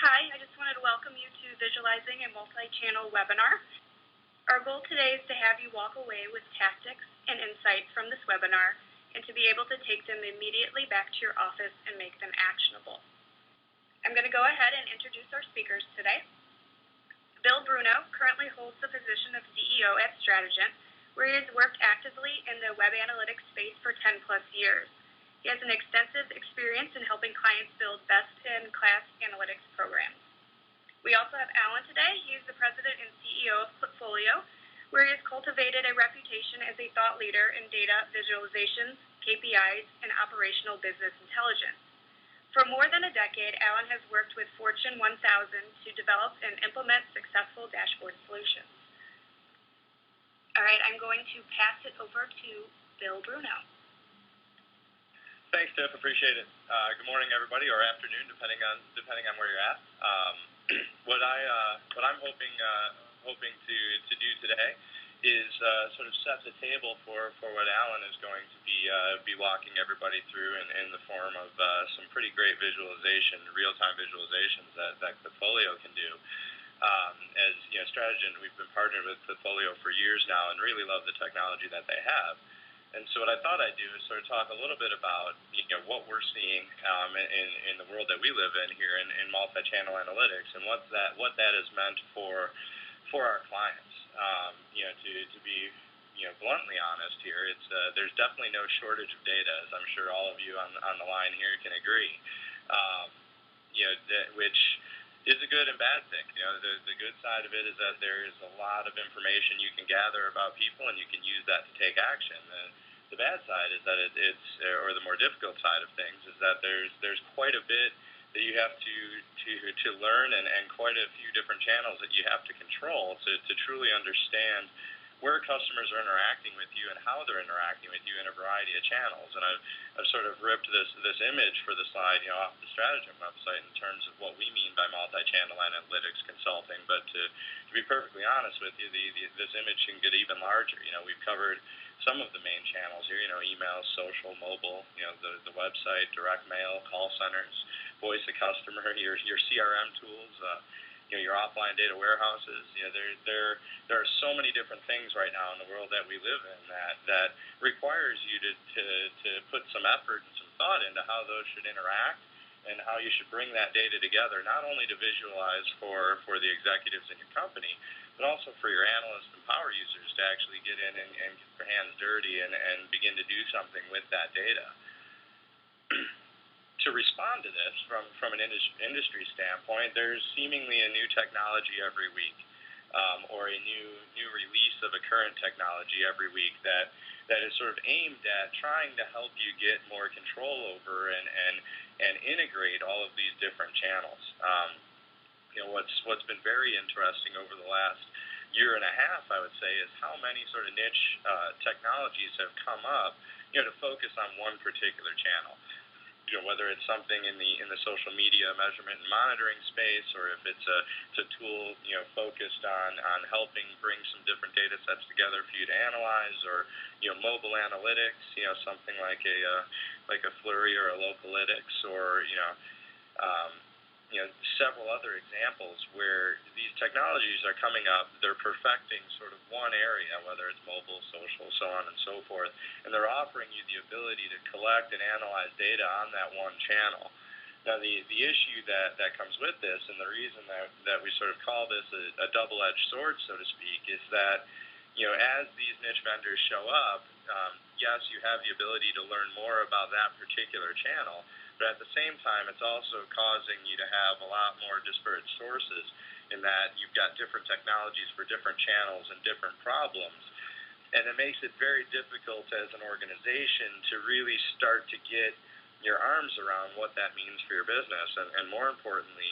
Hi, I just wanted to welcome you to Visualizing a Multi-Channel webinar. Our goal today is to have you walk away with tactics and insights from this webinar and to be able to take them immediately back to your office and make them actionable. I'm going to go ahead and introduce our speakers today. Bill Bruno currently holds the position of CEO at Stratigent, where he has worked actively in the web analytics space for 10+ years. He has an extensive experience in helping clients build best-in-class analytics programs. We also have Alan today. He's the president and CEO of Klipfolio, where he has cultivated a reputation as a thought leader in data visualizations, KPIs, and operational business intelligence. For more than a decade, Alan has worked with Fortune 1000 to develop and implement successful dashboard solutions. All right, I'm going to pass it over to Bill Bruno. Thanks, Tiff. Appreciate it. Good morning, everybody, or afternoon, depending on where you're at. What I'm hoping to do today is sort of set the table for what Alan is going to be walking everybody through in the form of some pretty great visualization, real-time visualizations that Klipfolio can do. As you know, Stratigent, we've been partnered with Klipfolio for years now, and really love the technology that they have. And so what I thought I'd do is sort of talk a little bit about what we're seeing in the world that we live in here in multi-channel analytics, and what that has meant for our clients. To be bluntly honest here, it's there's definitely no shortage of data, as I'm sure all of you on the line here can agree. Which is a good and bad thing. The good side of it is that there is a lot of information you can gather about people, and you can use that to take action. The bad side is that or the more difficult side of things, is that there's quite a bit that you have to learn, and quite a few different channels that you have to control to truly understand where customers are interacting with you and how they're interacting with you in a variety of channels. And I've sort of ripped this image for the slide, off the Stratigent website in terms of what we mean by multi-channel analytics consulting. But to be perfectly honest with you, this image can get even larger. We've covered some of the main channels here, email, social, mobile, the website, direct mail, call centers, voice of customer, your CRM tools, your offline data warehouses. There are so many different things right now in the world that we live in that requires you to put some effort and some thought into how those should interact, and how you should bring that data together, not only to visualize for the executives in your company, but also for your analysts and power users to actually get in and get their hands dirty and begin to do something with that data. To respond to this from an industry standpoint, there's seemingly a new technology every week, or a new release of a current technology every week that is sort of aimed at trying to help you get more control over and integrate all of these different channels. What's been very interesting over the last year and a half, I would say, is how many sort of niche technologies have come up to focus on one particular channel. Whether it's something in the social media measurement and monitoring space, or if it's a tool focused on helping bring some different data sets together for you to analyze, or mobile analytics, something like a Flurry or a Localytics, or several other examples where these technologies are coming up. They're perfecting sort of one area, whether it's mobile, social, so on and so forth, and they're offering you the ability to collect and analyze data on that one channel. Now, the issue that comes with this, and the reason that we sort of call this a double-edged sword, so to speak, is that as these niche vendors show up, yes, you have the ability to learn more about that particular channel, but at the same time, it's also causing you to have a lot more disparate sources, in that you've got different technologies for different channels and different problems. And it makes it very difficult as an organization to really start to get your arms around what that means for your business, and more importantly,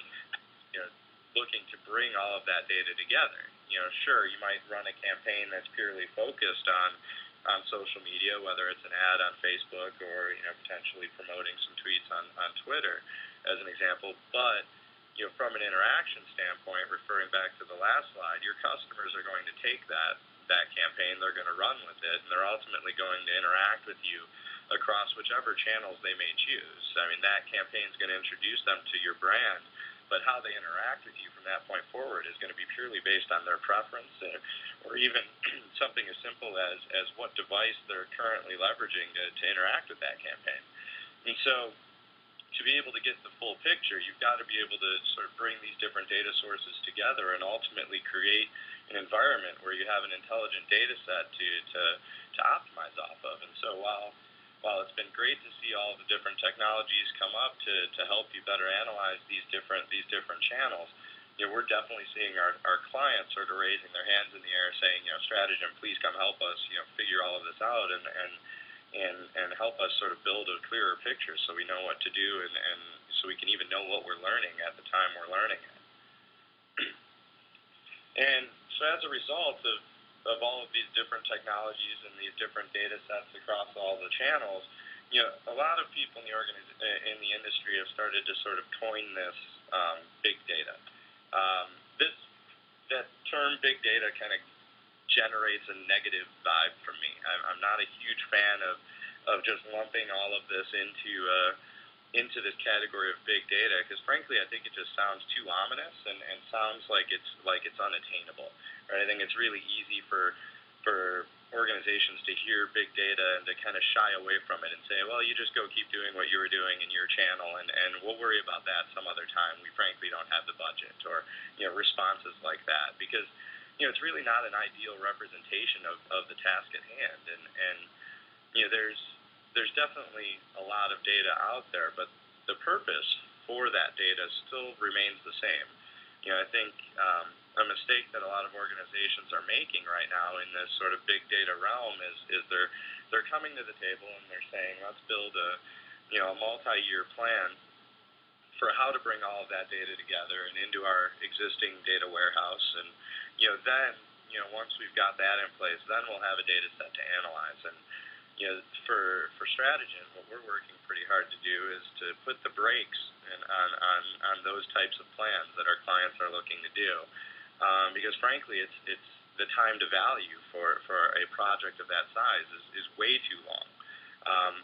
looking to bring all of that data together. Sure, you might run a campaign that's purely focused on social media, whether it's an ad on Facebook, or potentially promoting some tweets on Twitter, as an example. But from an interaction standpoint, referring back to the last slide, your customers are going to take that campaign, they're going to run with it, and they're ultimately going to interact with you across whichever channels they may choose. I mean, that campaign is going to introduce them to your brand, but how they interact with you from that point forward is going to be purely based on their preference, or even something as simple as what device they're currently leveraging to interact with that campaign. And so to be able to get the full picture, you've got to be able to sort of bring these different data sources together and ultimately create an environment where you have an intelligent data set to optimize off of. And so while it's been great to see all the different technologies come up to help you better analyze these different channels, we're definitely seeing our clients sort of raising their hands in the air saying, Stratigent, please come help us, figure all of this out and help us sort of build a clearer picture so we know what to do and so we can even know what we're learning at the time we're learning it. And so as a result of all of these different technologies and these different data sets across all the channels, a lot of people in the industry have started to sort of coin this big data. That term big data kind of generates a negative vibe from me. I'm not a huge fan of just lumping all of this into this category of big data, because frankly I think it just sounds too ominous and sounds like it's unattainable. Right? I think it's really easy for organizations to hear big data and to kind of shy away from it and say, well, you just go keep doing what you were doing in your channel and we'll worry about that some other time. We frankly don't have the budget, or responses like that, because it's really not an ideal representation of the task at hand. And there's definitely a lot of data out there, but the purpose for that data still remains the same. I think a mistake that a lot of organizations are making right now in this sort of big data realm is they're coming to the table and they're saying, let's build a multi-year plan for how to bring all of that data together and into our existing data warehouse. And then once we've got that in place, then we'll have a data set to analyze. And for Stratigent, what we're working pretty hard to do is to put the brakes on those types of plans that our clients are looking to do, because frankly, it's the time to value for a project of that size is way too long.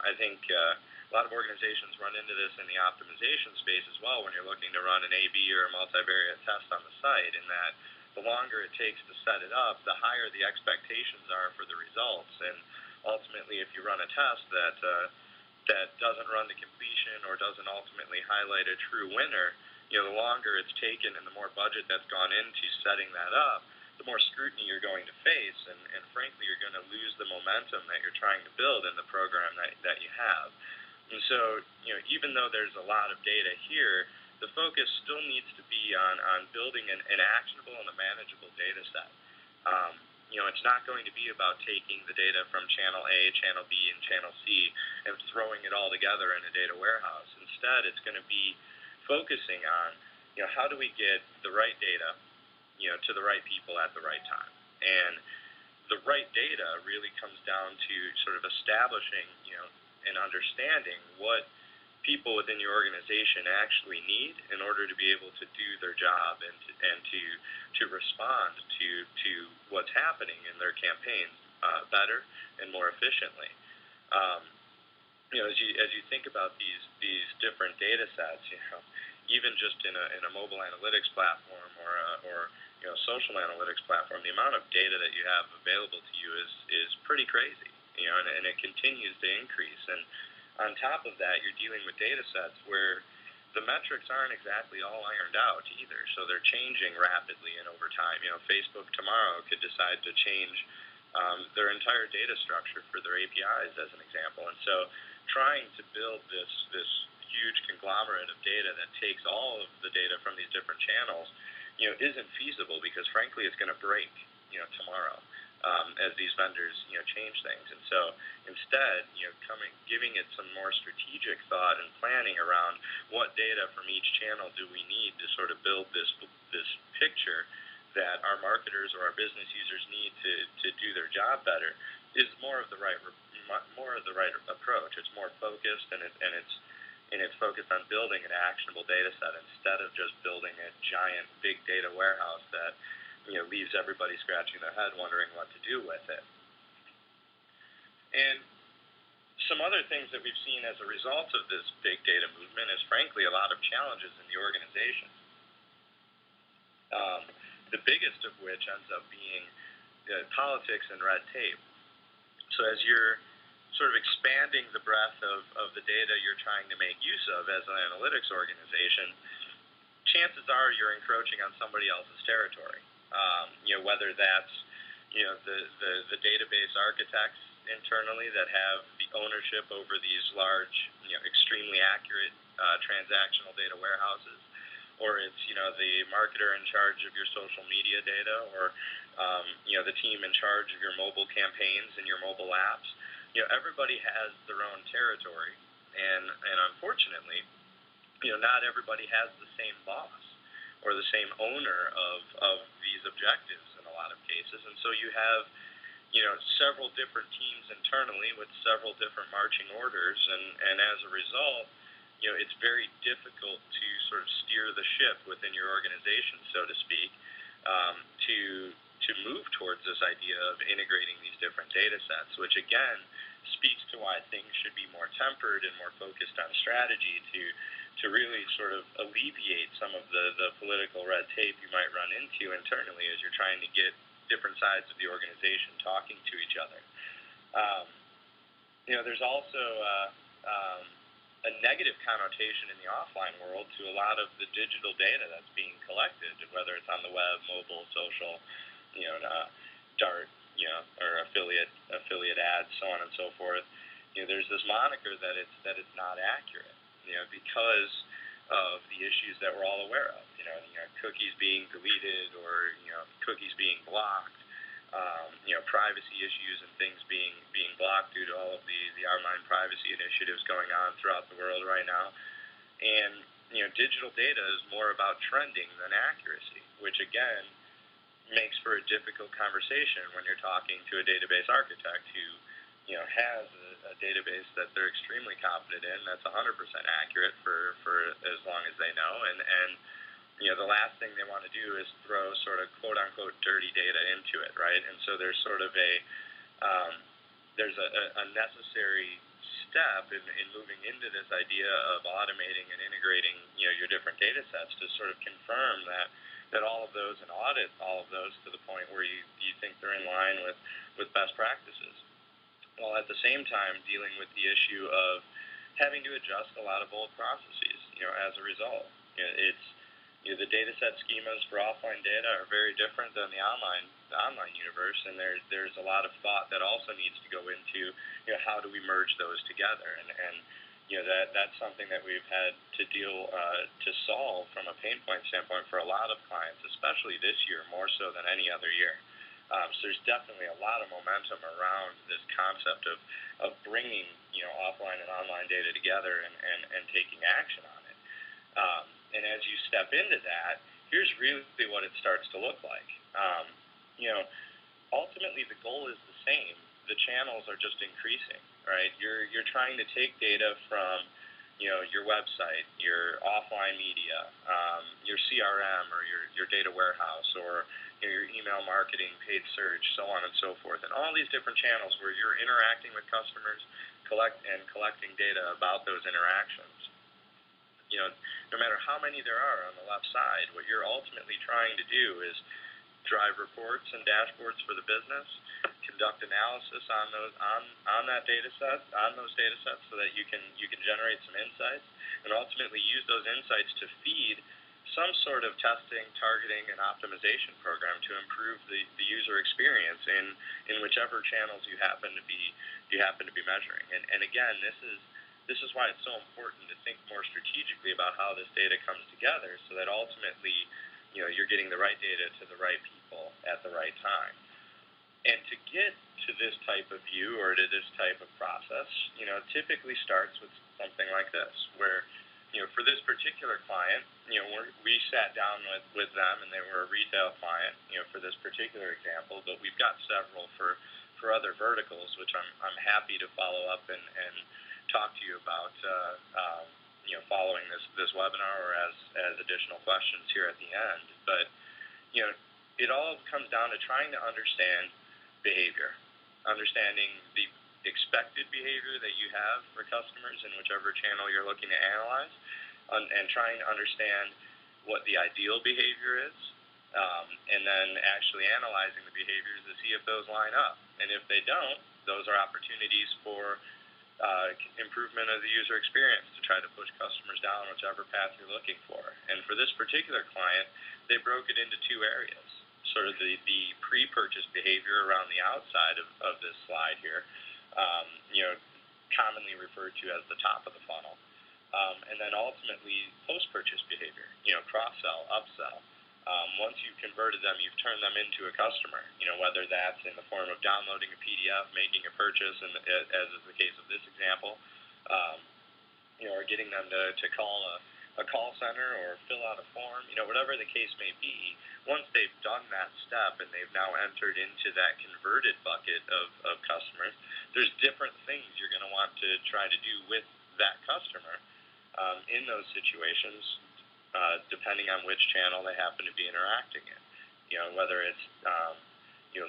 I think a lot of organizations run into this in the optimization space as well when you're looking to run an A/B or a multivariate test on the site, in that the longer it takes to set it up, the higher the expectations are for the results. And ultimately, if you run a test that doesn't run to completion or doesn't ultimately highlight a true winner, the longer it's taken and the more budget that's gone into setting that up, the more scrutiny you're going to face, and frankly, you're going to lose the momentum that you're trying to build in the program that you have. And so, even though there's a lot of data here, the focus still needs to be on building an actionable and a manageable data set. It's not going to be about taking the data from channel A, channel B, and channel C and throwing it all together in a data warehouse. Instead, it's going to be focusing on, how do we get the right data, to the right people at the right time. And the right data really comes down to sort of establishing, and understanding what people within your organization actually need in order to be able to do their job and to respond to what's happening in their campaigns better and more efficiently. As you think about these different data sets, even just in a mobile analytics platform or social analytics platform, the amount of data that you have available to you is pretty crazy, and it continues to increase. And on top of that, you're dealing with data sets where the metrics aren't exactly all ironed out either, so they're changing rapidly and over time. Facebook tomorrow could decide to change their entire data structure for their APIs, as an example. And so trying to build this huge conglomerate of data that takes all of the data from these different channels, isn't feasible, because frankly it's going to break, tomorrow, as these vendors, change things. And so instead, giving it some more strategic thought and planning around what data from each channel do we need to sort of build this picture that our marketers or our business users need to do their job better, is more of the right approach. It's more focused, and it's focused on building an actionable data set instead of just building a giant big data warehouse that leaves everybody scratching their head wondering what to do with it. And some other things that we've seen as a result of this big data movement is frankly a lot of challenges in the organization. the biggest of which ends up being politics and red tape. So as you're sort of expanding the breadth of the data you're trying to make use of as an analytics organization, chances are you're encroaching on somebody else's territory. Whether that's the database architects internally that have the ownership over these large, extremely accurate transactional data warehouses, or it's the marketer in charge of your social media data, or the team in charge of your mobile campaigns and your mobile apps. Everybody has their own territory, and unfortunately, not everybody has the same boss or the same owner of these objectives in a lot of cases. And so you have, several different teams internally with several different marching orders, and as a result, it's very difficult to sort of steer the ship within your organization, so to speak, to move towards this idea of integrating these different data sets, which again speaks to why things should be more tempered and more focused on strategy to really sort of alleviate some of the political red tape you might run into internally as you're trying to get different sides of the organization talking to each other. There's also a negative connotation in the offline world to a lot of the digital data that's being collected, whether it's on the web, mobile, social, DART, or affiliate ads, so on and so forth. There's this moniker that it's not accurate, because of the issues that we're all aware of. Cookies being deleted, or cookies being blocked, privacy issues and things being blocked due to all of the online privacy initiatives going on throughout the world right now. And digital data is more about trending than accuracy, which again makes for a difficult conversation when you're talking to a database architect who has a database that they're extremely confident in, that's 100% accurate for as long as they know, and the last thing they want to do is throw sort of quote unquote dirty data into it, right? And so there's sort of a necessary step in moving into this idea of automating and integrating your different data sets to sort of confirm that all of those, and audit all of those to the point where you think they're in line with best practices, while at the same time dealing with the issue of having to adjust a lot of old processes as a result. The data set schemas for offline data are very different than the online universe, and there's a lot of thought that also needs to go into how do we merge those together, and that's something that we've had to to solve from a pain point standpoint for a lot of clients, especially this year, more so than any other year. So there's definitely a lot of momentum around this concept of bringing offline and online data together and taking action on it. And as you step into that, here's really what it starts to look like. Ultimately the goal is the same. The channels are just increasing, right? You're trying to take data from your website, your offline media, your CRM, or your data warehouse, or your email marketing, paid search, so on and so forth, and all these different channels where you're interacting with customers, collecting data about those interactions. No matter how many there are on the left side, what you're ultimately trying to do is drive reports and dashboards for the business, conduct analysis on those data sets, so that you can generate some insights, and ultimately use those insights to feed some sort of testing, targeting, and optimization program to improve the user experience in whichever channels you happen to be measuring. And again, this is why it's so important to think more strategically about how this data comes together, so that ultimately you're getting the right data to the right people at the right time. And to get to this type of view, or to this type of process, typically starts with something like this, where for this particular client, we sat down with them, and they were a retail client, for this particular example, but we've got several for other verticals, which I'm happy to follow up and talk to you about following this webinar, or as additional questions here at the end. But it all comes down to trying to understand behavior, understanding the expected behavior that you have for customers in whichever channel you're looking to analyze, and trying to understand what the ideal behavior is, and then actually analyzing the behaviors to see if those line up. And if they don't, those are opportunities for improvement of the user experience to try to push customers down whichever path you're looking for. And for this particular client, they broke it into two areas. Sort of the pre-purchase behavior around the outside of this slide here, commonly referred to as the top of the funnel. And then ultimately post-purchase behavior, cross-sell, upsell. Once you've converted them, you've turned them into a customer, whether that's in the form of downloading a PDF, making a purchase, and as is the case of this example, or getting them to call a call center or fill out a form, whatever the case may be. Once they've done that step and they've now entered into that converted bucket of customers, there's different things you're going to want to try to do with that customer in those situations, depending on which channel they happen to be interacting in. Whether it's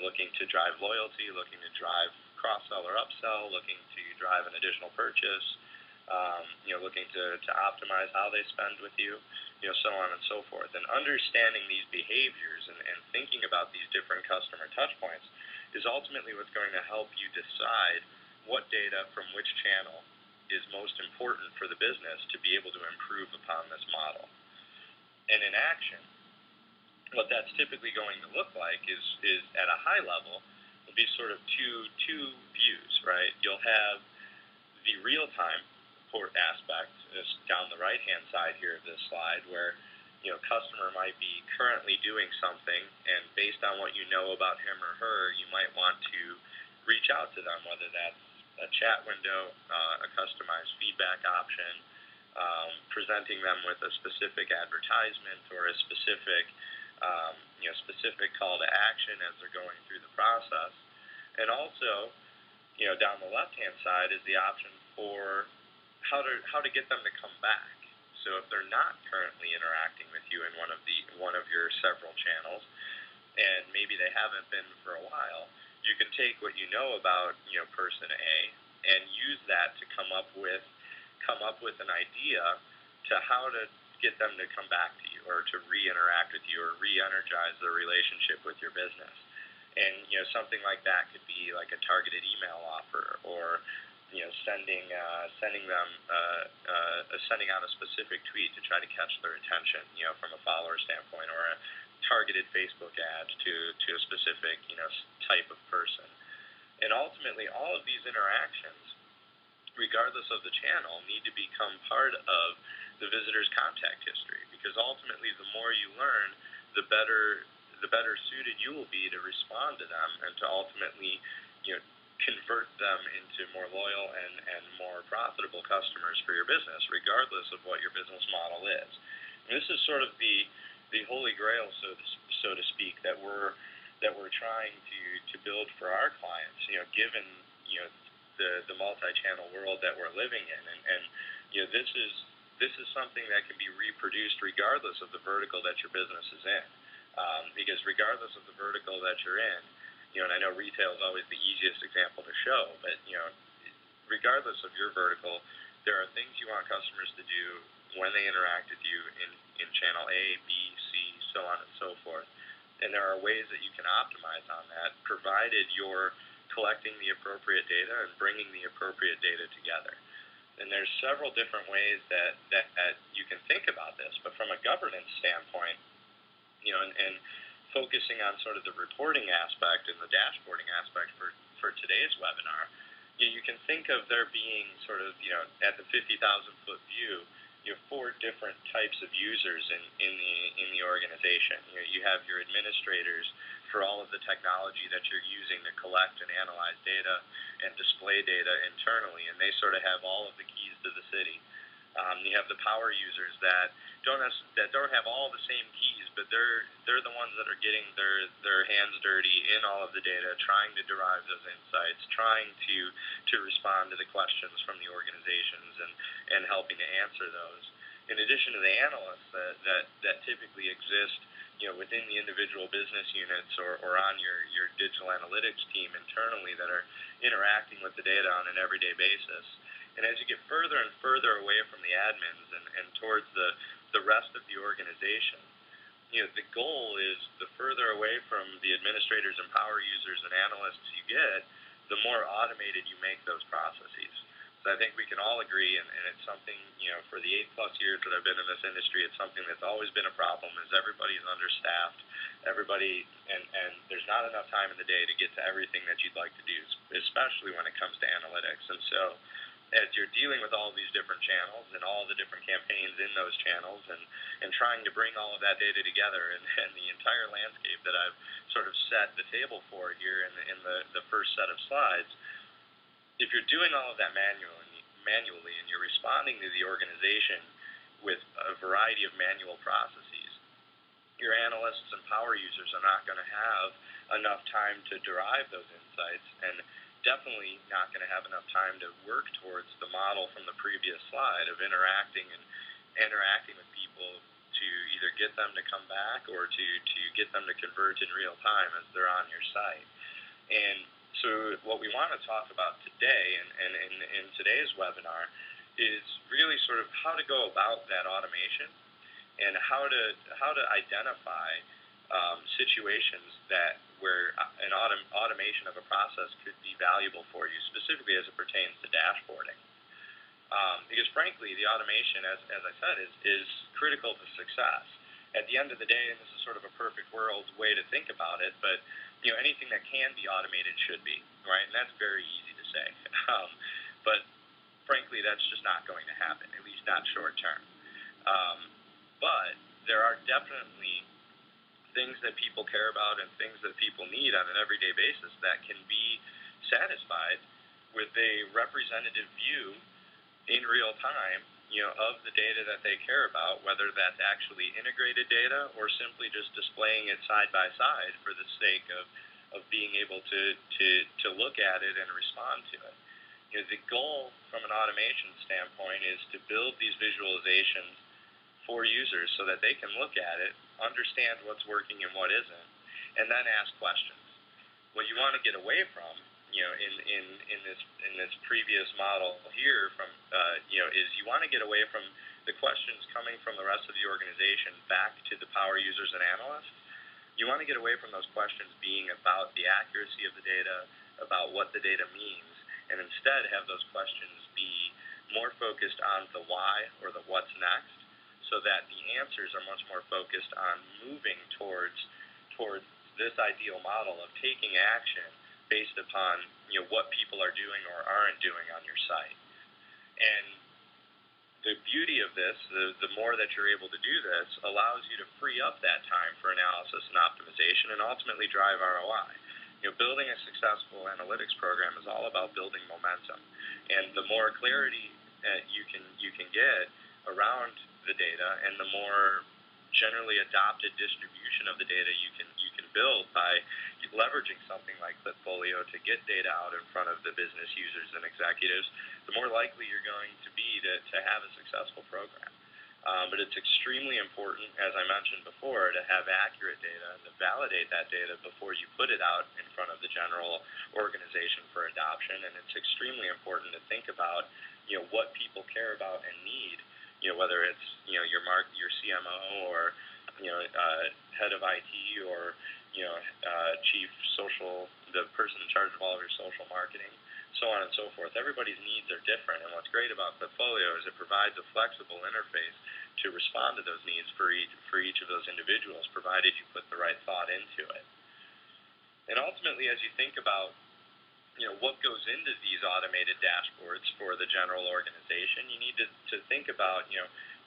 looking to drive loyalty, looking to drive cross-sell or upsell, looking to drive an additional purchase, looking to optimize how they spend with you, so on and so forth. And understanding these behaviors and thinking about these different customer touchpoints is ultimately what's going to help you decide what data from which channel is most important for the business to be able to improve upon this model. And in action, what that's typically going to look like is at a high level, will be sort of two views, right? You'll have the real-time port aspect is down the right-hand side here of this slide, where customer might be currently doing something, and based on what you know about him or her, you might want to reach out to them, whether that's a chat window, a customized feedback option, presenting them with a specific advertisement or a specific call to action as they're going through the process. And also, down the left-hand side is the option for how to get them to come back. So if they're not currently interacting with you in one of your several channels, and maybe they haven't been for a while, you can take what you know about person A and use that to come up with an idea to how to get them to come back to you, or to re-interact with you, or re-energize their relationship with your business. And something like that could be like a targeted email offer, or sending out a specific tweet to try to catch their attention, from a follower standpoint, or a targeted Facebook ad to a specific type of person. And ultimately, all of these interactions, regardless of the channel, need to become part of the visitor's contact history, because ultimately the more you learn, the better suited you will be to respond to them and to ultimately convert them into more loyal and more profitable customers for your business, regardless of what your business model is. And this is sort of the holy grail, so to speak, that we're trying to build for our clients, given the multi-channel world that we're living in. And this is something that can be reproduced regardless of the vertical that your business is in. Because regardless of the vertical that you're in, and I know retail is always the easiest example to show, but regardless of your vertical, there are things you want customers to do when they interact with you in channel A, B, C, so on and so forth. And there are ways that you can optimize on that, provided you're collecting the appropriate data and bringing the appropriate data together. And there's several different ways that you can think about this, but from a governance standpoint, and focusing on sort of the reporting aspect and the dashboarding aspect for today's webinar, you can think of there being sort of, at the 50,000-foot view, you have 4 different types of users in the organization. You have your administrators for all of the technology that you're using to collect and analyze data and display data internally, and they sort of have all of the keys to the city. You have the power users that don't have all the same keys, but they're the ones that are getting their hands dirty in all of the data, trying to derive those insights, trying to respond to the questions from the organizations and helping to answer those. In addition to the analysts that typically exist within the individual business units or on your digital analytics team internally that are interacting with the data on an everyday basis. And as you get further and further away from the admins and towards the rest of the organization, the goal is the further away from the administrators and power users and analysts you get, the more automated you make those processes. So I think we can all agree, and it's something, for the 8+ years that I've been in this industry, it's something that's always been a problem, is everybody's understaffed, and there's not enough time in the day to get to everything that you'd like to do, especially when it comes to analytics. And so as you're dealing with all these different channels and all the different campaigns in those channels and trying to bring all of that data together and the entire landscape that I've sort of set the table for here in the first set of slides, if you're doing all of that manually and you're responding to the organization with a variety of manual processes, your analysts and power users are not going to have enough time to derive those insights, and definitely not going to have enough time to work towards the model from the previous slide of interacting with people to either get them to come back or to get them to convert in real time as they're on your site. And so what we want to talk about today and in today's webinar is really sort of how to go about that automation and how to identify situations where an automation of a process could be valuable for you, specifically as it pertains to dashboarding. Because frankly, the automation, as I said, is critical to success. At the end of the day, and this is sort of a perfect world way to think about it, but anything that can be automated should be, right? And that's very easy to say. But frankly, that's just not going to happen, at least not short term. But there are definitely things that people care about and things that people need on an everyday basis that can be satisfied with a representative view in real time, of the data that they care about, whether that's actually integrated data or simply just displaying it side by side for the sake of being able to look at it and respond to it. The goal from an automation standpoint is to build these visualizations for users so that they can look at it, understand what's working and what isn't, and then ask questions. What you want to get away from, in this previous model here, is you want to get away from the questions coming from the rest of the organization back to the power users and analysts. You want to get away from those questions being about the accuracy of the data, about what the data means, and instead have those questions be more focused on the why or the what's next, so that the answers are much more focused on moving towards this ideal model of taking action based upon what people are doing or aren't doing on your site. And the beauty of this, the more that you're able to do this, allows you to free up that time for analysis and optimization and ultimately drive ROI. Building a successful analytics program is all about building momentum, and the more clarity you can get around the data, and the more generally adopted distribution of the data you can build by leveraging something like Klipfolio to get data out in front of the business users and executives, the more likely you're going to be to have a successful program. But it's extremely important, as I mentioned before, to have accurate data and to validate that data before you put it out in front of the general organization for adoption. And it's extremely important to think about what people care about and need, whether it's your CMO or head of IT or chief social, the person in charge of all of your social marketing, so on and so forth. Everybody's needs are different, and what's great about Klipfolio is it provides a flexible interface to respond to those needs for each of those individuals, provided you put the right thought into it. And ultimately, as you think about what goes into these automated dashboards for the general organization, you need to think about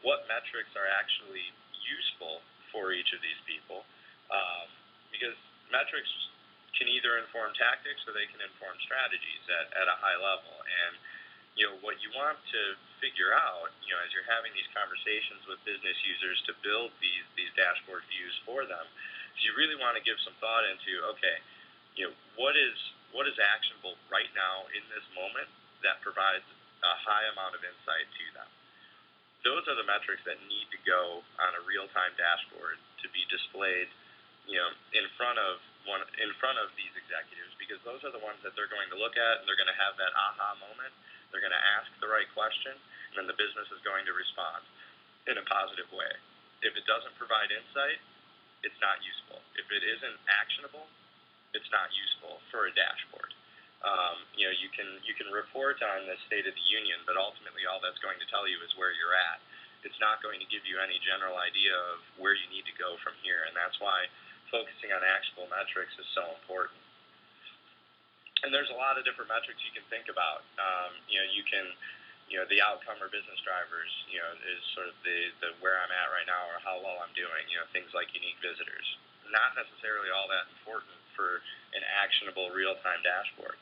what metrics are actually useful for each of these people, because metrics can either inform tactics or they can inform strategies at a high level. And what you want to figure out as you're having these conversations with business users to build these dashboard views for them is you really want to give some thought into, okay, what is actionable right now in this moment that provides a high amount of insight to them. Those are the metrics that need to go on a real-time dashboard to be displayed, in front of these executives, because those are the ones that they're going to look at, and they're going to have that aha moment. They're going to ask the right question, and then the business is going to respond in a positive way. If it doesn't provide insight, it's not useful. If it isn't actionable, it's not useful for a dashboard. You can report on the State of the Union, but ultimately all that's going to tell you is where you're at. It's not going to give you any general idea of where you need to go from here, and that's why focusing on actionable metrics is so important. And there's a lot of different metrics you can think about. The outcome or business drivers, is sort of the where I'm at right now or how well I'm doing. Things like unique visitors. Not necessarily all that important for an actionable real-time dashboard.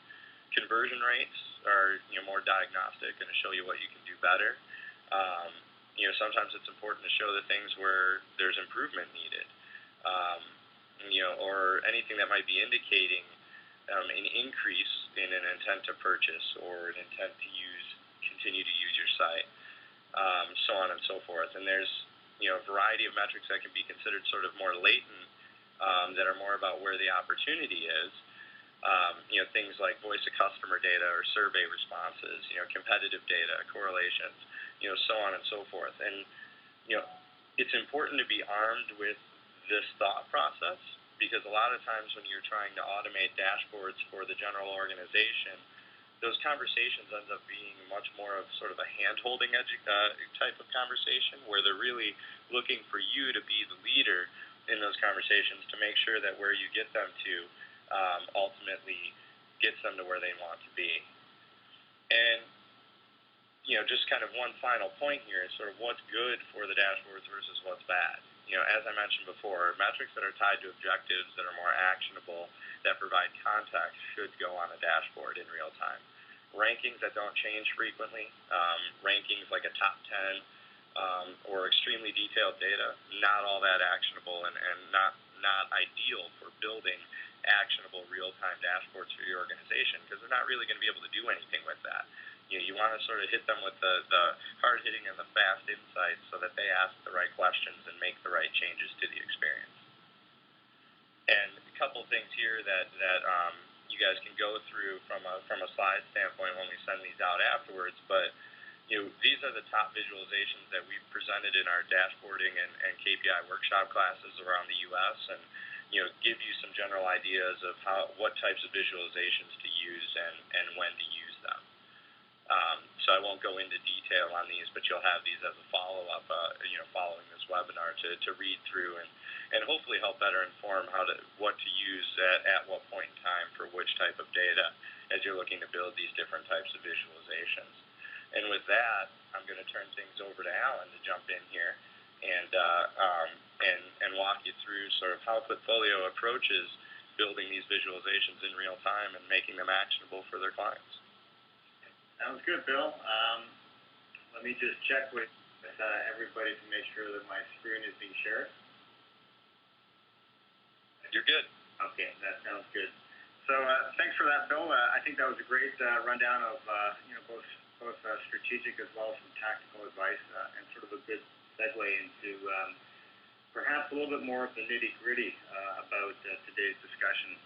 Conversion rates are more diagnostic and to show you what you can do better. Sometimes it's important to show the things where there's improvement needed, or anything that might be indicating an increase in an intent to purchase or an intent to continue to use your site, so on and so forth. And there's a variety of metrics that can be considered sort of more latent, that are more about where the opportunity is. Things like voice of customer data or survey responses, competitive data, correlations, so on and so forth. And it's important to be armed with this thought process, because a lot of times when you're trying to automate dashboards for the general organization, those conversations end up being much more of sort of a hand-holding type of conversation, where they're really looking for you to be the leader in those conversations to make sure that where you get them to ultimately gets them to where they want to be. And just kind of one final point here is sort of what's good for the dashboards versus what's bad. As I mentioned before, metrics that are tied to objectives that are more actionable, that provide context, should go on a dashboard in real time. Rankings that don't change frequently, rankings like a top 10, or extremely detailed data, not all that actionable and not ideal for building actionable real-time dashboards for your organization, because they're not really going to be able to do anything with that. You want to sort of hit them with the hard-hitting and the fast insights so that they ask the right questions and make the right changes to the experience. And a couple things here that you guys can go through from a slide standpoint when we send these out afterwards, but these are the top visualizations that we've presented in our dashboarding and KPI workshop classes around the U.S. and give you some general ideas of what types of visualizations to use and when to use them. So I won't go into detail on these, but you'll have these as a follow-up, following this webinar to read through and hopefully help better inform what to use at what point in time for which type of data as you're looking to build these different types of visualizations. And with that, I'm going to turn things over to Alan to jump in here and walk you through sort of how Klipfolio approaches building these visualizations in real time and making them actionable for their clients. Sounds good, Bill. Let me just check with everybody to make sure that my screen is being shared. You're good. Okay, that sounds good. So thanks for that, Bill. I think that was a great rundown of both strategic as well as some tactical advice, and sort of a good segue into perhaps a little bit more of the nitty-gritty about today's discussion.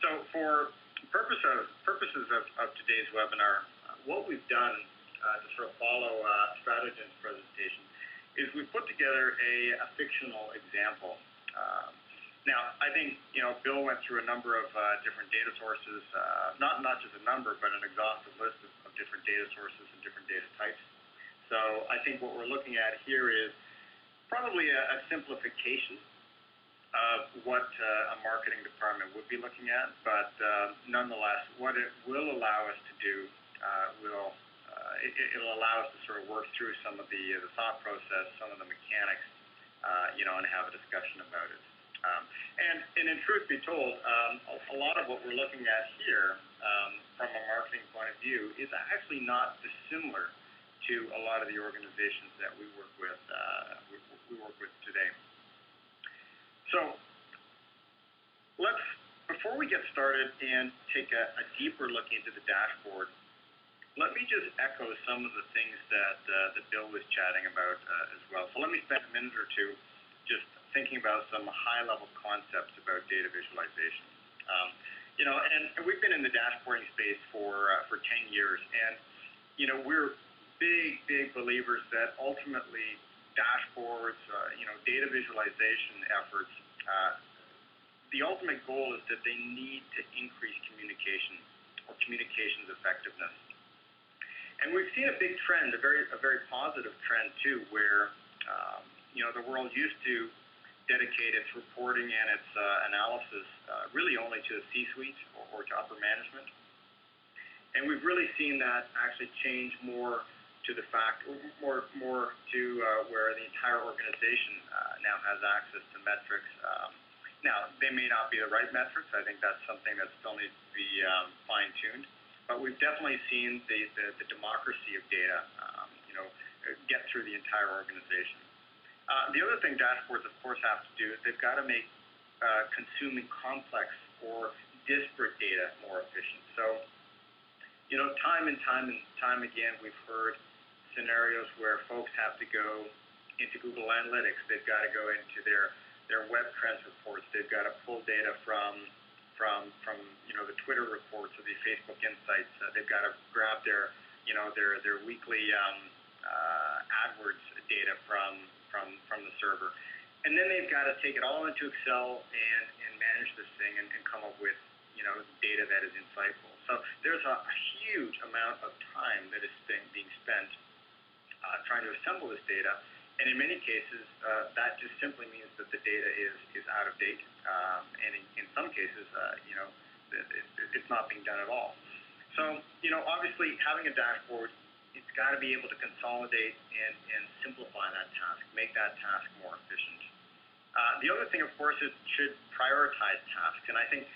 So for purposes of today's webinar, what we've done to sort of follow Stratigent's presentation is we've put together a fictional example. Now, I think Bill went through a number of different data sources, not just a number, but an exhaustive list of different data sources and different data types. So I think what we're looking at here is probably a simplification of what a marketing department would be looking at, but nonetheless, what it will allow us to do it'll allow us to sort of work through some of the thought process, some of the mechanics, and have a discussion about it. And in truth be told, a lot of what we're looking at here from a marketing point of view is actually not dissimilar to a lot of the organizations that we work with today. So before we get started and take a deeper look into the dashboard, let me just echo some of the things that Bill was chatting about as well. So let me spend a minute or two just thinking about some high-level concepts about data visualization. And we've been in the dashboarding space for 10 years, and we're big believers that ultimately dashboards, data visualization efforts, the ultimate goal is that they need to increase communication or communications effectiveness. And we've seen a big trend, a very positive trend too, where the world used to dedicate its reporting and its analysis really only to the C-suite or to upper management. And we've really seen that actually change more to the fact, more to where the entire organization now has access to metrics. Now, they may not be the right metrics. I think that's something that still needs to be fine-tuned. But we've definitely seen the democracy of data, get through the entire organization. The other thing dashboards, of course, have to do is they've got to make consuming complex or disparate data more efficient. So, time and time again, we've heard scenarios where folks have to go into Google Analytics. They've got to go into their web trends reports. They've got to pull data from the Twitter reports or the Facebook insights. They've got to grab their weekly AdWords data from the server, and then they've got to take it all into Excel and manage this thing and come up with data that is insightful. So there's a huge amount of time that is being spent trying to assemble this data. And in many cases, that just simply means that the data is out of date, and in some cases, it's not being done at all. So, obviously, having a dashboard, it's got to be able to consolidate and simplify that task, make that task more efficient. The other thing, of course, is it should prioritize tasks, and I think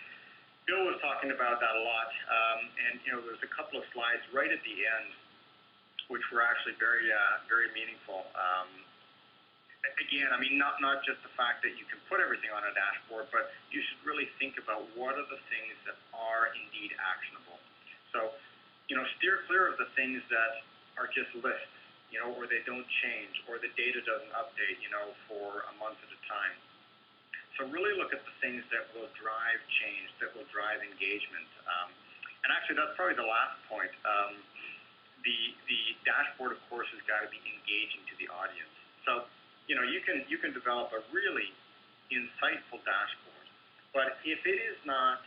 Bill was talking about that a lot. And there's a couple of slides right at the end, which were actually very meaningful. Again, I mean, not just the fact that you can put everything on a dashboard, but you should really think about what are the things that are indeed actionable. So, steer clear of the things that are just lists, or they don't change, or the data doesn't update, for a month at a time. So really look at the things that will drive change, that will drive engagement. And actually, that's probably the last point. The dashboard, of course, has got to be engaging to the audience. So, you can develop a really insightful dashboard, but if it is not,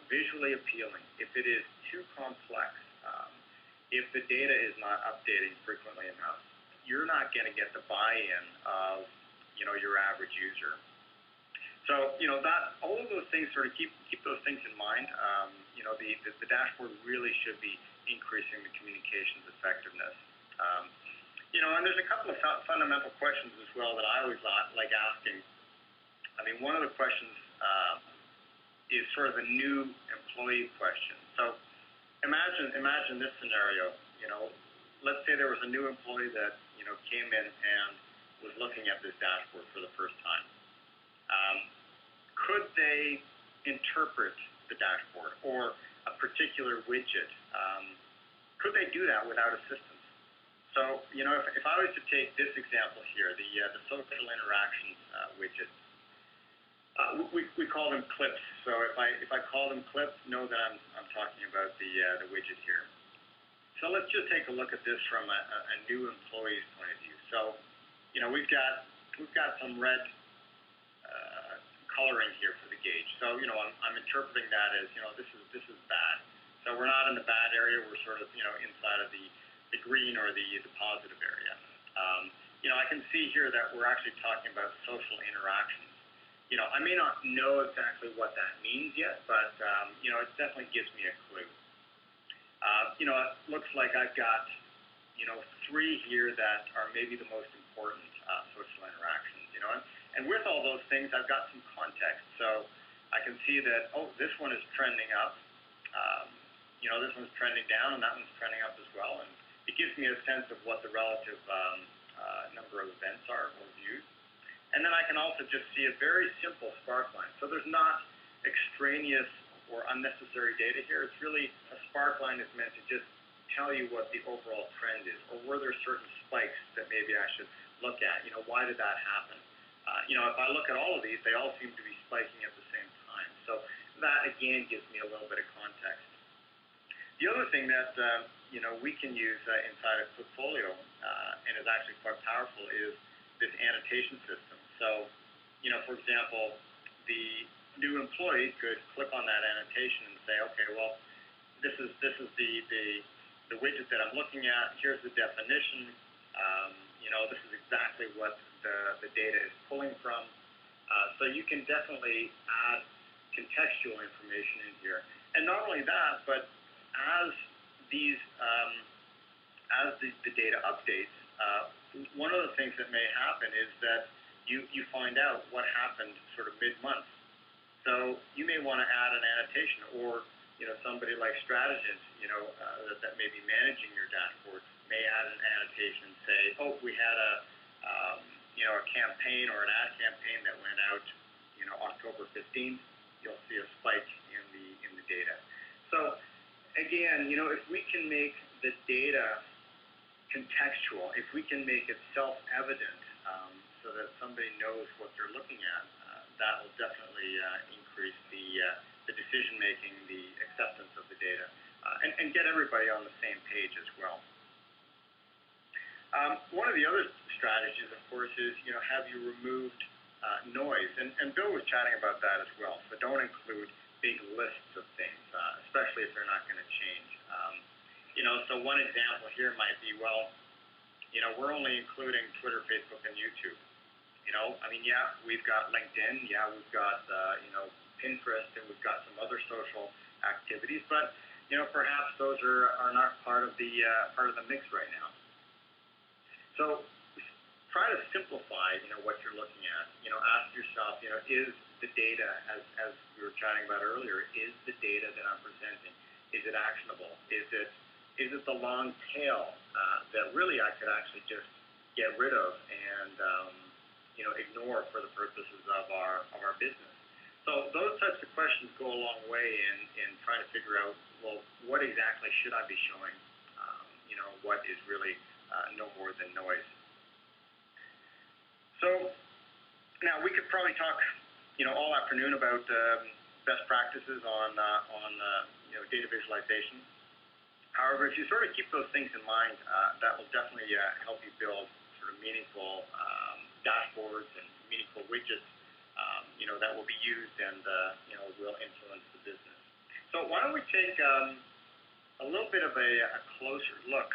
visually appealing, if it is too complex, if the data is not updating frequently enough, you're not going to get the buy-in of, your average user. So, that all of those things, sort of keep those things in mind. The dashboard really should be increasing the communications effectiveness. And there's a couple of fundamental questions as well that I always like asking. I mean, one of the questions is sort of a new employee question. So imagine this scenario. Let's say there was a new employee that came in and was looking at this dashboard for the first time. Could they interpret the dashboard or a particular widget? Could they do that without assistance? So, if I was to take this example here, the social interactions widget, we call them clips. So if I call them clips, know that I'm talking about the widget here. So let's just take a look at this from a new employee's point of view. So, we've got some red coloring here for the gauge. So, I'm interpreting that as, this is bad. So we're not in the bad area. We're sort of, inside of the green or the positive area. I can see here that we're actually talking about social interactions. I may not know exactly what that means yet, but, it definitely gives me a clue. It looks like I've got, 3 here that are maybe the most important social interactions, and with all those things, I've got some context. So I can see that, this one is trending up. This one's trending down, and that one's trending up as well. And it gives me a sense of what the relative number of events are or views. And then I can also just see a very simple spark line. So there's not extraneous or unnecessary data here. It's really a spark line that's meant to just tell you what the overall trend is, or were there certain spikes that maybe I should look at? Why did that happen? If I look at all of these, they all seem to be spiking at the same time. So that, again, gives me a little bit of context. The other thing that we can use inside of Klipfolio, and is actually quite powerful, is this annotation system. So, for example, the new employee could click on that annotation and say, okay, well, this is the widget that I'm looking at. Here's the definition. This is exactly what the data is pulling from. So you can definitely add contextual information in here. And not only that, but as these as the data updates, one of the things that may happen is that you find out what happened sort of mid-month. So you may want to add an annotation, or somebody like Stratigent, that may be managing your dashboard may add an annotation and say, oh, we had a campaign or an ad campaign that went out, October 15th. You'll see a spike in the data. So again, if we can make the data contextual, if we can make it self-evident, so that somebody knows what they're looking at, that will definitely increase the decision-making, the acceptance of the data, and get everybody on the same page as well. One of the other strategies, of course, is, have you removed noise? And Bill was chatting about that as well. So don't include big lists of things, especially if they're not going to change. So one example here might be, well, we're only including Twitter, Facebook, and YouTube. Yeah, we've got LinkedIn, yeah, we've got, Pinterest, and we've got some other social activities, but, perhaps those are not part of the mix right now. So try to simplify, what you're looking at. Ask yourself, is the data, as we were chatting about earlier, is the data that I'm presenting, is it actionable? Is it the long tail that really I could actually just get rid of and ignore for the purposes of our business? So those types of questions go a long way in trying to figure out, well, what exactly should I be showing? What is really no more than noise. So now we could probably talk, all afternoon about best practices on data visualization. However, if you sort of keep those things in mind, that will definitely help you build sort of meaningful dashboards and meaningful widgets, that will be used and will influence the business. So why don't we take a little bit of a closer look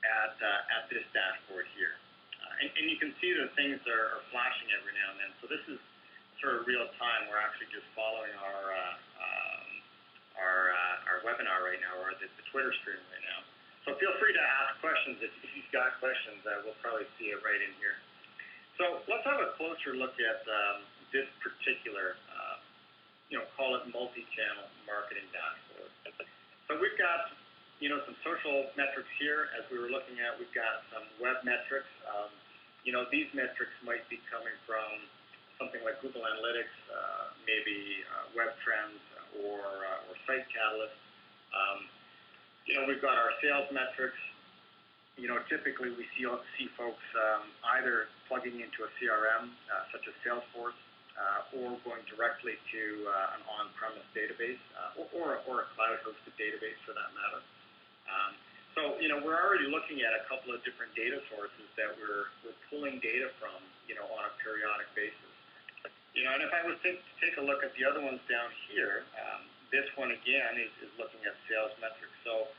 at this dashboard here. And you can see the things are flashing every now and then. So this is sort of real time. We're actually just following our webinar right now, or the Twitter stream right now. So feel free to ask questions if you've got questions. We'll probably see it right in here. So let's have a closer look at this particular, call it multi-channel marketing dashboard. So we've got some social metrics here. As we were looking at, we've got some web metrics. These metrics might be coming from something like Google Analytics, maybe web trends, or site catalyst. We've got our sales metrics. Typically we see folks either plugging into a CRM, such as Salesforce, or going directly to an on-premise database, or a cloud-hosted database for that matter. So we're already looking at a couple of different data sources that we're pulling data from, on a periodic basis. And if I was to take a look at the other ones down here, this one again is looking at sales metrics. So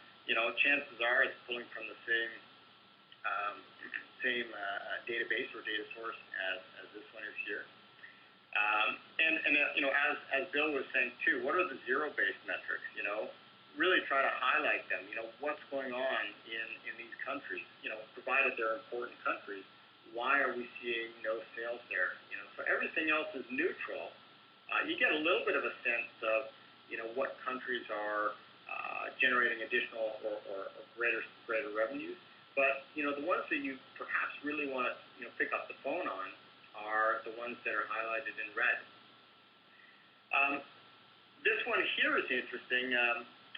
chances are it's pulling from the same database or data source as this one is here. As Bill was saying too, what are the zero-based metrics? Really try to highlight them. What's going on in these countries? Provided they're important countries, why are we seeing no sales there? So everything else is neutral. You get a little bit of a sense of, what countries are generating additional or greater revenues. But the ones that you perhaps really want to pick up the phone on are the ones that are highlighted in red. This one here is interesting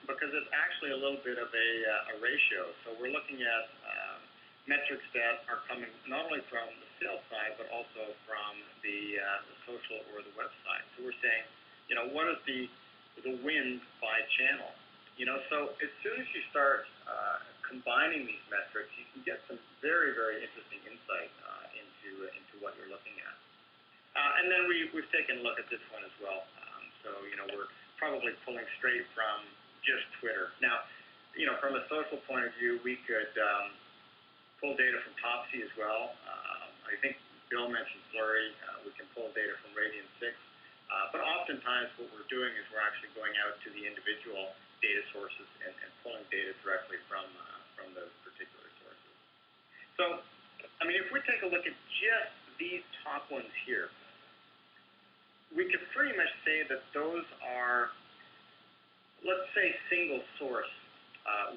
because it's actually a little bit of a ratio. So we're looking at metrics that are coming not only from the sales side but also from the social or the website. So we're saying, what is the wins by channel? So as soon as you start combining these metrics, you can get some very, very interesting insight into what you're looking at. And then we've taken a look at this one as well. So we're probably pulling straight from just Twitter. Now, from a social point of view, we could pull data from Topsy as well. I think Bill mentioned Flurry. We can pull data from Radian6. But oftentimes what we're doing is we're actually going out to the individual data sources and pulling data directly from those particular sources. So, if we take a look at just these top ones here, we could pretty much say that those are, let's say, single source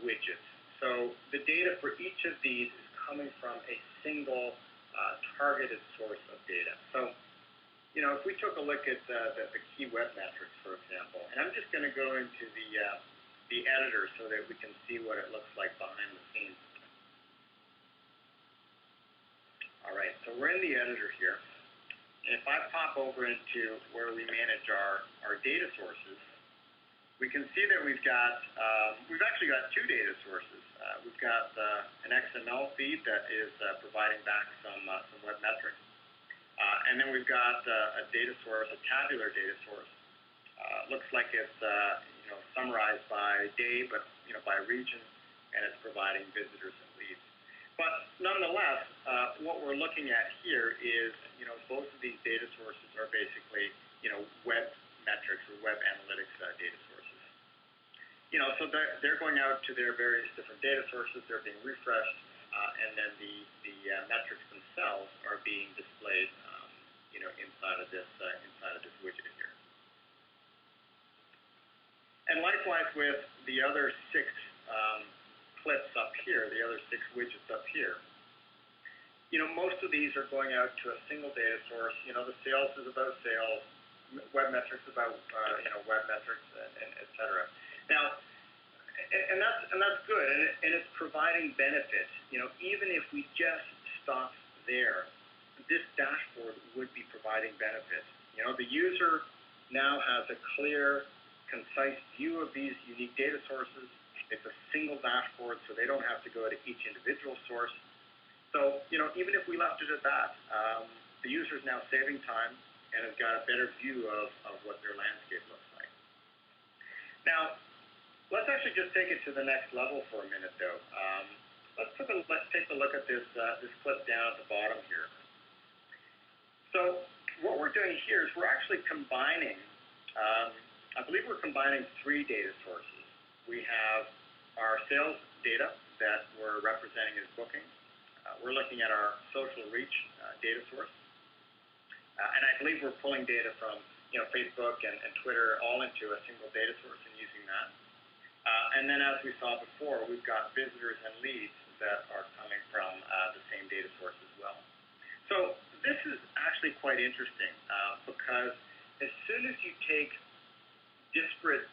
widgets. So the data for each of these is coming from a single targeted source of data. So, if we took a look at the key web metrics, for example, and I'm just going to go into the editor so that we can see what it looks like behind the scenes. All right, so we're in the editor here. And if I pop over into where we manage our data sources, we can see that we've actually got two data sources. We've got an XML feed that is providing back some web metrics. And then we've got a data source, a tabular data source. Looks like it's summarized by day, but by region, and it's providing visitors and leads. But nonetheless, what we're looking at here is both of these data sources are basically web metrics or web analytics data sources. So they're going out to their various different data sources. They're being refreshed, and then the metrics themselves are being displayed inside of this widget here. And likewise with the other 6 clips up here, the other 6 widgets up here, most of these are going out to a single data source. The sales is about sales, web metrics about web metrics, and et cetera. Now, and that's good, and it's providing benefit. Even if we just stop there, this dashboard would be providing benefit. The user now has a clear, concise view of these unique data sources. It's a single dashboard, so they don't have to go to each individual source. So, even if we left it at that, the user is now saving time and has got a better view of what their landscape looks like. Now, let's actually just take it to the next level for a minute, though. Let's take a look at this clip down at the bottom here. So what we're doing here is we're actually combining, I believe we're combining 3 data sources. We have our sales data that we're representing as bookings. We're looking at our social reach data source. And I believe we're pulling data from Facebook and Twitter all into a single data source and using that. And then as we saw before, we've got visitors and leads that are coming from the same data source as well. So this is actually quite interesting because as soon as you take disparate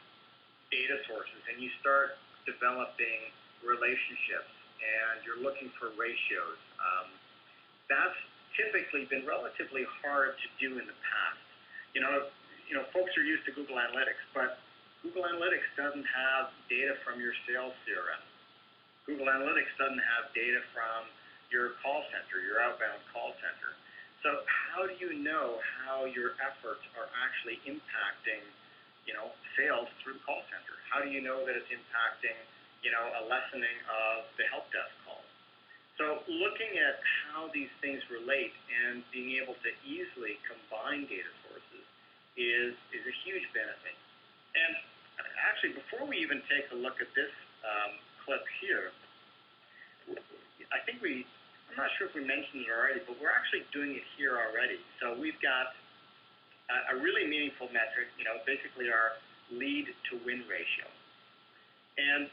data sources and you start developing relationships and you're looking for ratios, that's typically been relatively hard to do in the past. Folks are used to Google Analytics, but Google Analytics doesn't have data from your sales CRM. Google Analytics doesn't have data from your call center, your outbound call center. So how do you know how your efforts are actually impacting, sales through the call center? How do you know that it's impacting, a lessening of the help desk calls? So looking at how these things relate and being able to easily combine data sources is a huge benefit. And actually, before we even take a look at this clip here, I'm not sure if we mentioned it already, but we're actually doing it here already. So we've got a really meaningful metric, basically our lead to win ratio. And,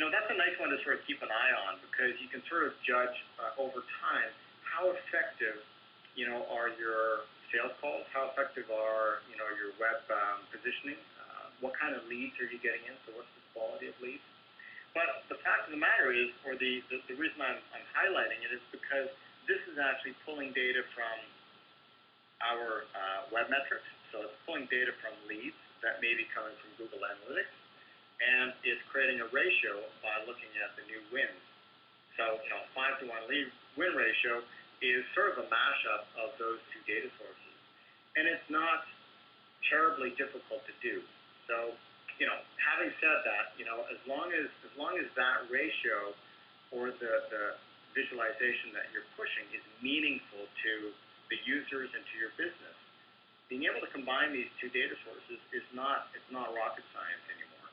that's a nice one to sort of keep an eye on because you can sort of judge over time how effective, are your sales calls, how effective are, your web positioning, what kind of leads are you getting in, so what's the quality of leads. But the fact of the matter is, or the reason I'm highlighting it is because this is actually pulling data from our web metrics. So it's pulling data from leads that may be coming from Google Analytics. and is creating a ratio by looking at the new wins. So, 5-to-1 lead win ratio is sort of a mashup of those two data sources. And it's not terribly difficult to do. So, having said that, as long as that ratio or the visualization that you're pushing is meaningful to the users and to your business, being able to combine these two data sources is not rocket science anymore.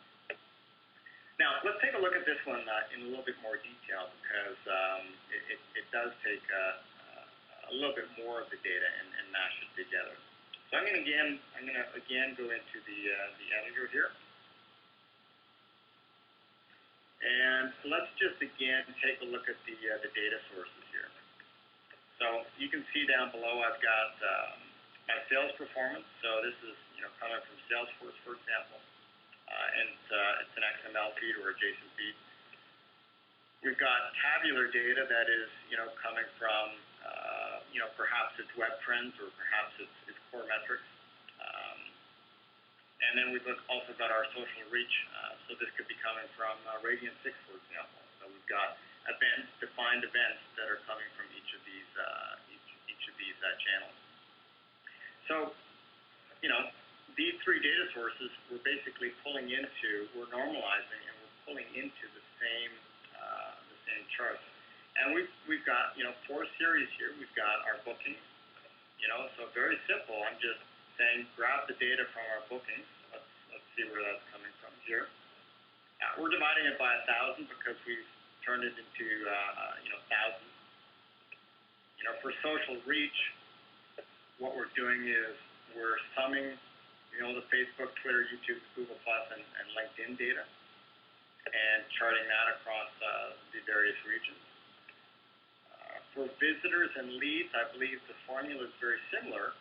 Now, let's take a look at this one in a little bit more detail, because it does take a little bit more of the data and mash it together. So I'm going to again go into the editor here, and let's just again take a look at the data sources here. So you can see down below I've got my sales performance. So this is coming from Salesforce, for example, and it's an XML feed or a JSON feed. We've got tabular data that is coming from perhaps it's web trends or perhaps it's core metrics. And then we've also got our social reach. So this could be coming from Radiant 6, for example. So we've got defined events that are coming from each of these channels. So, these three data sources we're basically we're normalizing and we're pulling into the same charts. And we've got 4 series here. We've got our bookings. So very simple. I'm just saying grab the data from our bookings. Let's see where that's coming from here. We're dividing it by 1,000 because we've turned it into thousands. For social reach, what we're doing is we're summing the Facebook, Twitter, YouTube, Google+, and LinkedIn data, and charting that across the various regions. For visitors and leads, I believe the formula is very similar.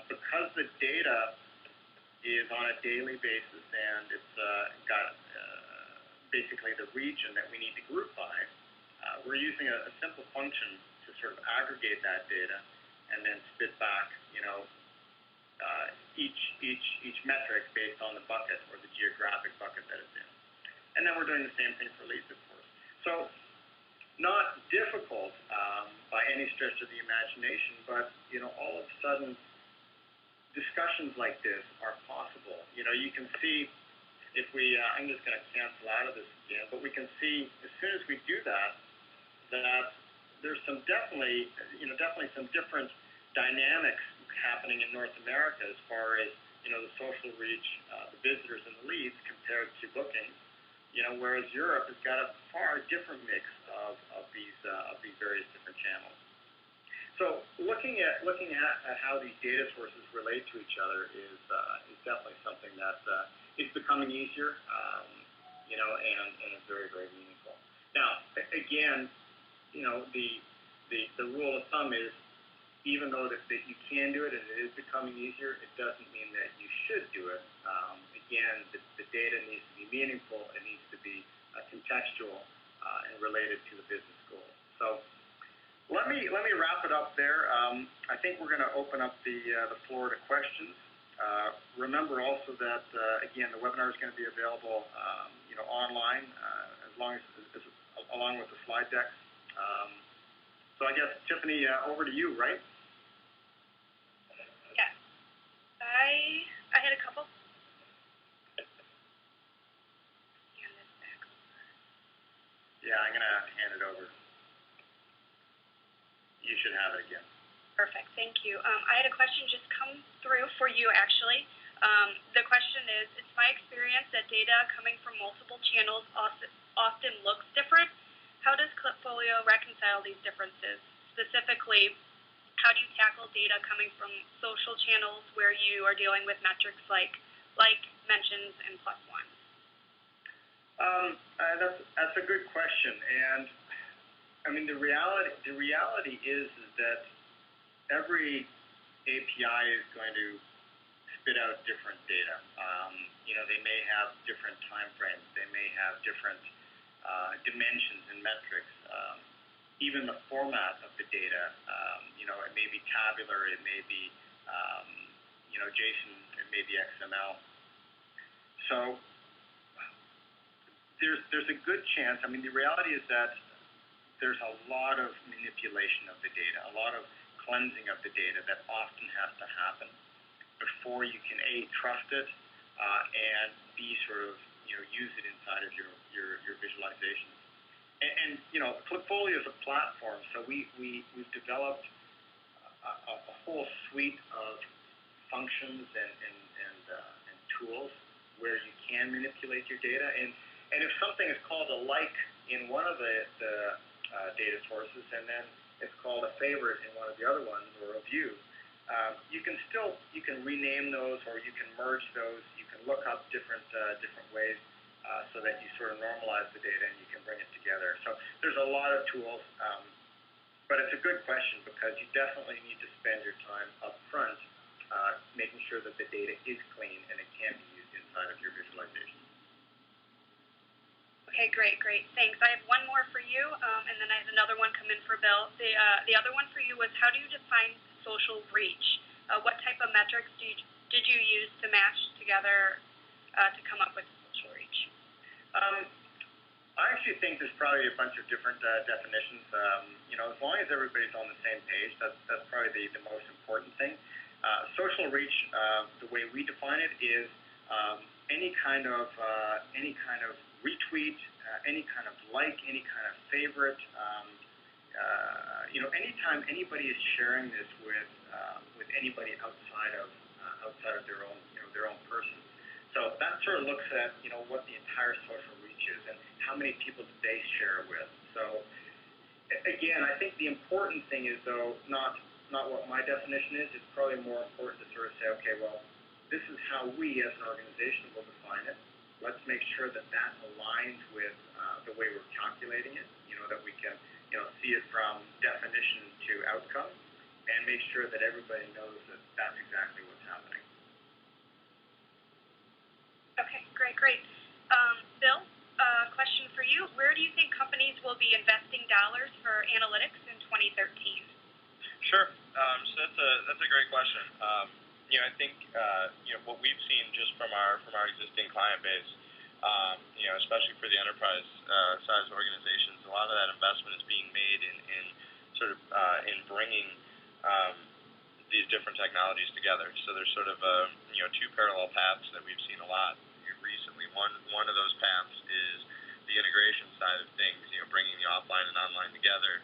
Because the data is on a daily basis and it's got basically the region that we need to group by, we're using a simple function to sort of aggregate that data and then spit back, each metric based on the bucket or the geographic bucket that it's in. And then we're doing the same thing for leads, of course. So not difficult by any stretch of the imagination, but all of a sudden discussions like this are possible. You can see if we, I'm just going to cancel out of this again, but we can see as soon as we do that, that there's definitely some different dynamics happening in North America as far as the social reach, the visitors and the leads compared to bookings. Whereas Europe has got a far different mix of these various different channels. So looking at how these data sources relate to each other is definitely something that is becoming easier, and is very, very meaningful. Now, again, the rule of thumb is, even though that you can do it and it is becoming easier, it doesn't mean that you should do it. Again, the data needs to be meaningful, it needs to be contextual and related to the business goals. So let me wrap it up there. I think we're going to open up the floor to questions. Remember also that again, the webinar is going to be available online along with the slide deck. So I guess, Tiffany, over to you, right? Yes. I had a couple. Hand this back over. Yeah, I'm going to hand it over. You should have it again. Perfect. Thank you. I had a question just come through for you, actually. The question is, it's my experience that data coming from multiple channels often looks different. How does Klipfolio reconcile these differences? Specifically, how do you tackle data coming from social channels where you are dealing with metrics like mentions and +1? That's a good question, and I mean the reality is that every API is going to spit out different data. They may have different time frames. They may have different dimensions and metrics. Even the format of the data, it may be tabular, it may be, JSON, it may be XML. So there's a good chance. I mean, the reality is that there's a lot of manipulation of the data, a lot of cleansing of the data that often has to happen before you can A, trust it, and B, sort of, use it inside of your visualizations. And Klipfolio is a platform, so we've developed a whole suite of functions and tools where you can manipulate your data. And if something is called a like in one of the data sources, and then it's called a favorite in one of the other ones, or a view, you can rename those, or you can merge those. You can look up different ways so that you sort of normalize the data and you can bring it together. So there's a lot of tools, but it's a good question because you definitely need to spend your time up front making sure that the data is clean and it can be used inside of your visualization. Okay, great, thanks. I have one more for you, and then I have another one come in for Bill. The other one for you was, how do you define social reach? What type of metrics did you use to match together to come up with social reach? I actually think there's probably a bunch of different definitions. As long as everybody's on the same page, that's probably the most important thing. Social reach, the way we define it, is any kind of retweet, any kind of like, any kind of favorite. Anytime anybody is sharing this with anybody outside of their own person. So that sort of looks at what the entire social reach is and how many people do they share with. So again, I think the important thing is, though, not what my definition is. It's probably more important to sort of say, okay, well, this is how we as an organization will define it. Let's make sure that aligns with the way we're calculating it, that we can see it from definition to outcome, and make sure that everybody knows that that's exactly what's happening. Okay, great. Bill, question for you. Where do you think companies will be investing dollars for analytics in 2013? Sure. So that's a great question. I think what we've seen just from our existing client base, especially for the enterprise size organizations, a lot of that investment is being made in sort of in bringing these different technologies together. So there's sort of two parallel paths that we've seen a lot recently. One of those paths is the integration side of things, bringing the offline and online together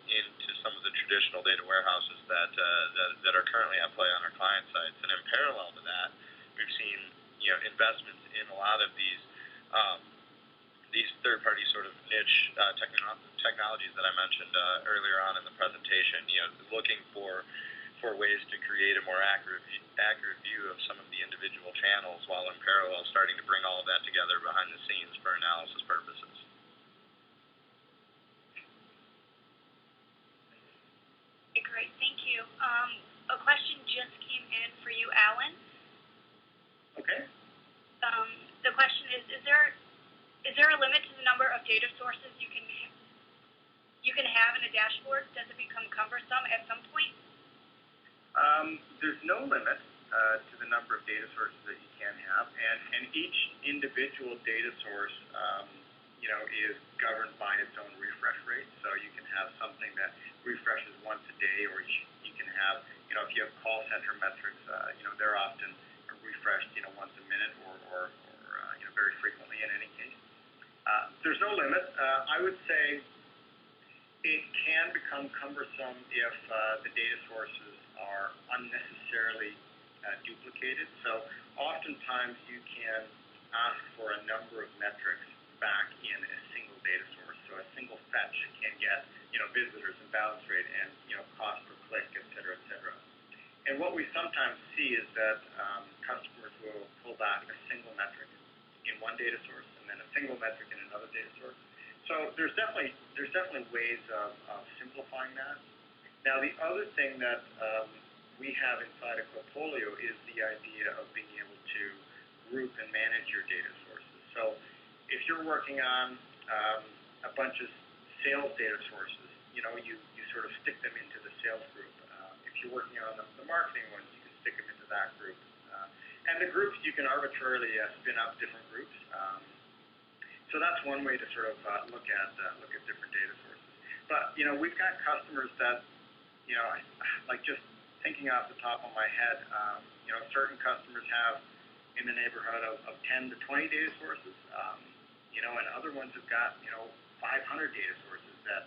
into some of the traditional data warehouses that are currently at play on our client sites. And in parallel to that, we've seen investments in a lot of these third-party sort of niche technologies that I mentioned earlier on in the presentation. Looking for ways to create a more accurate view of some of the individual channels, while in parallel starting to bring all of that together behind the scenes for analysis purposes. Okay, great, thank you. A question just came in for you, Alan. Okay. The question is there a limit to the number of data sources you can have in a dashboard? Does it become cumbersome at some point? There's no limit to the number of data sources that you can have, and each individual data source, is governed by its own refresh rate. So you can have something that refreshes once a day, or you can have, if you have call center metrics, they're often refreshed, once a minute or very frequently in any case. There's no limit. I would say it can become cumbersome if the data sources are unnecessarily duplicated. So oftentimes you can ask for a number of metrics back in a single data source. So a single fetch can get, visitors and bounce rate and, cost per click, et cetera, et cetera. And what we sometimes see is that customers will pull back a single metric in one data source and then a single metric in another data source. So there's definitely ways of simplifying that. Now, the other thing that we have inside of Klipfolio is the idea of being able to group and manage your data sources. So if you're working on a bunch of sales data sources, you sort of stick them into the sales group. If you're working on the marketing ones, you can stick them into that group. And the groups, you can arbitrarily spin up different groups. So that's one way to sort of look at different data sources. But we've got customers that like just thinking off the top of my head, certain customers have in the neighborhood of 10 to 20 data sources, and other ones have got 500 data sources that.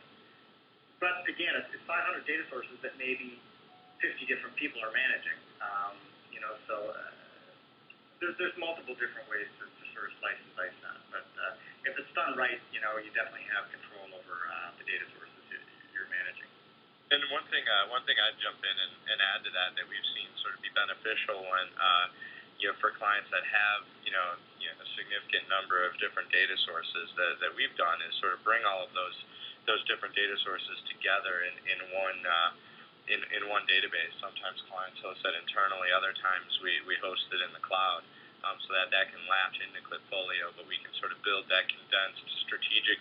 But again, it's 500 data sources that maybe 50 different people are managing. So there's multiple different ways to sort of slice and dice that. But if it's done right, you definitely have control over the data sources you're managing. And one thing I'd jump in and add to that we've seen sort of be beneficial when for clients that have a significant number of different data sources that we've done is sort of bring all of those different data sources together in one database. Sometimes clients host that internally, other times we host it in the cloud, so that can latch into Klipfolio, but we can sort of build that condensed strategic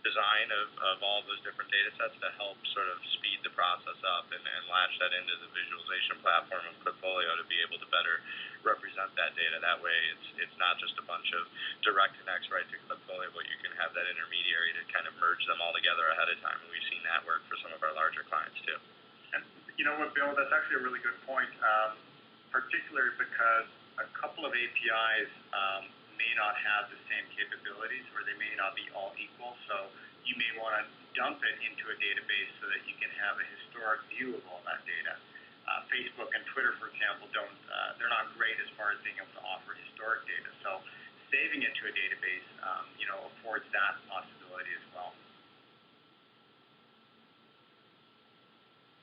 design of all those different data sets to help sort of speed the process up and latch that into the visualization platform of Klipfolio to be able to better represent that data. That way it's not just a bunch of direct connects right to Klipfolio, but you can have that intermediary to kind of merge them all together ahead of time. And we've seen that work for some of our larger clients too. And you know what, Bill, that's actually a really good point, particularly because a couple of APIs may not have the same capabilities, or they may not be all equal. So you may want to dump it into a database so that you can have a historic view of all that data. Facebook and Twitter, for example, they're not great as far as being able to offer historic data. So saving it to a database, affords that possibility as well.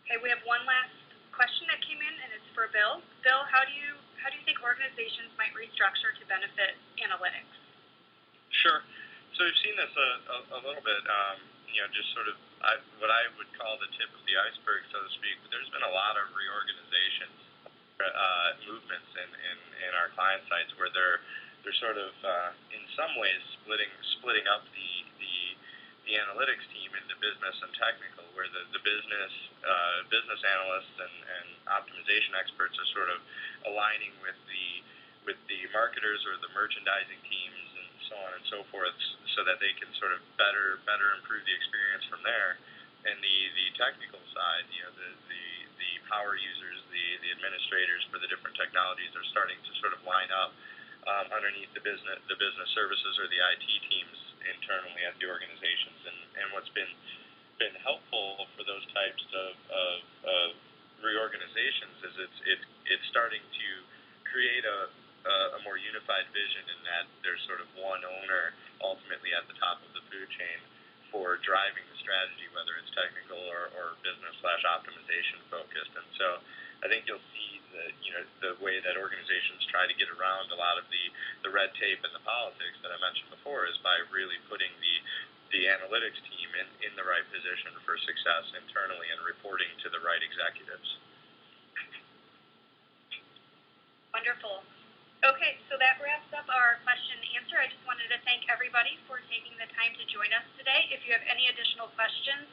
Okay, we have one last question that came in, and it's for Bill. Bill, how do you think organizations might restructure to benefit analytics? Sure. So we've seen this a little bit, just sort of what I would call the tip of the iceberg, so to speak. But there's been a lot of reorganizations, movements in our client sites where they're sort of in some ways splitting up the analytics team into business and technical, where the business analysts and optimization experts are sort of aligning with the marketers or the merchandising teams and so on and so forth, so that they can sort of better improve the experience from there. And the technical side, the power users, the administrators for the different technologies are starting to sort of line up underneath the business services or the IT teams internally at the organizations. And what's been helpful for those types of reorganizations is it's starting to create a more unified vision, in that there's sort of one owner ultimately at the top of the food chain for driving the strategy, whether it's technical or business/optimization focused. And so I think you'll see the way that organizations try to get around a lot of the red tape and the politics that I mentioned before is by really putting the analytics team in the right position for success internally and reporting to the right executives. Wonderful. Okay, so that wraps up our question and answer. I just wanted to thank everybody for taking the time to join us today. If you have any additional questions,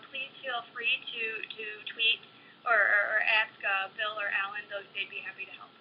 please feel free to tweet or ask Bill or Alan. They'd be happy to help.